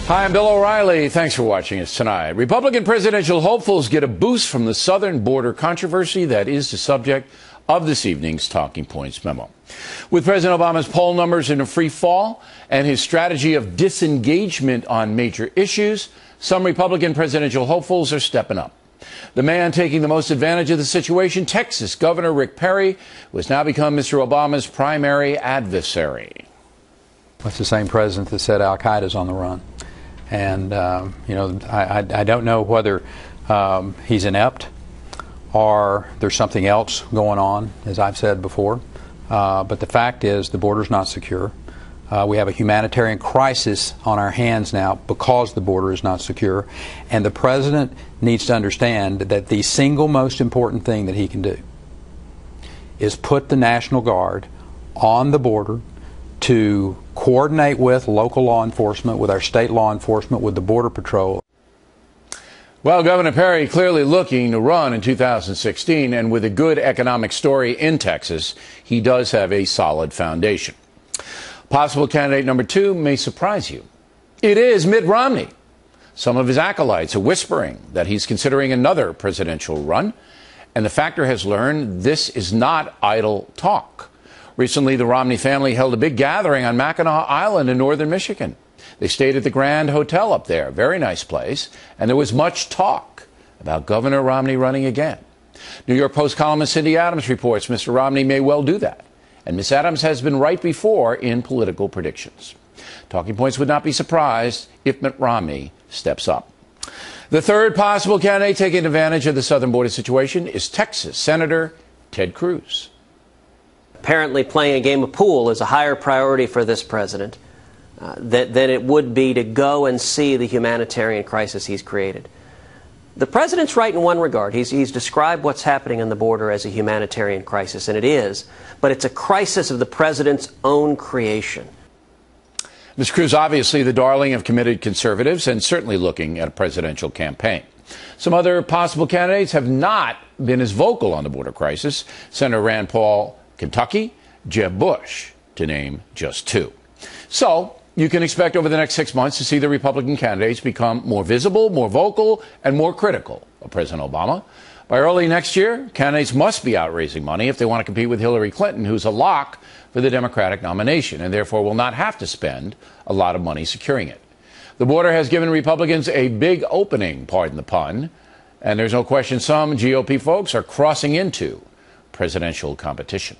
Hi, I'm Bill O'Reilly. Thanks for watching us tonight. Republican presidential hopefuls get a boost from the southern border controversy that is the subject of this evening's Talking Points memo. With President Obama's poll numbers in a free fall and his strategy of disengagement on major issues, some Republican presidential hopefuls are stepping up. The man taking the most advantage of the situation, Texas Governor Rick Perry, who has now become Mr. Obama's primary adversary. It's the same president that said Al-Qaeda's on the run. And, I don't know whether he's inept or there's something else going on, as I've said before. But the fact is the border's not secure. We have a humanitarian crisis on our hands now because the border is not secure. And the president needs to understand that the single most important thing that he can do is put the National Guard on the border to coordinate with local law enforcement, with our state law enforcement, with the Border Patrol. Well, Governor Perry clearly looking to run in 2016, and with a good economic story in Texas, he does have a solid foundation. Possible candidate number 2 may surprise you. It is Mitt Romney. Some of his acolytes are whispering that he's considering another presidential run, and the factor has learned this is not idle talk. Recently, the Romney family held a big gathering on Mackinac Island in northern Michigan. They stayed at the Grand Hotel up there, very nice place, and there was much talk about Governor Romney running again. New York Post columnist Cindy Adams reports Mr. Romney may well do that, and Miss Adams has been right before in political predictions. Talking Points would not be surprised if Mitt Romney steps up. The third possible candidate taking advantage of the southern border situation is Texas Senator Ted Cruz. Apparently playing a game of pool is a higher priority for this president than it would be to go and see the humanitarian crisis he's created. The president's right in one regard. He's described what's happening on the border as a humanitarian crisis, and it is, but it's a crisis of the president's own creation. Ms. Cruz, obviously the darling of committed conservatives and certainly looking at a presidential campaign. Some other possible candidates have not been as vocal on the border crisis. Senator Rand Paul, Kentucky, Jeb Bush, to name just 2. So you can expect over the next 6 months to see the Republican candidates become more visible, more vocal, and more critical of President Obama. By early next year, candidates must be out raising money if they want to compete with Hillary Clinton, who's a lock for the Democratic nomination, and therefore will not have to spend a lot of money securing it. The border has given Republicans a big opening, pardon the pun, and there's no question some GOP folks are crossing into presidential competition.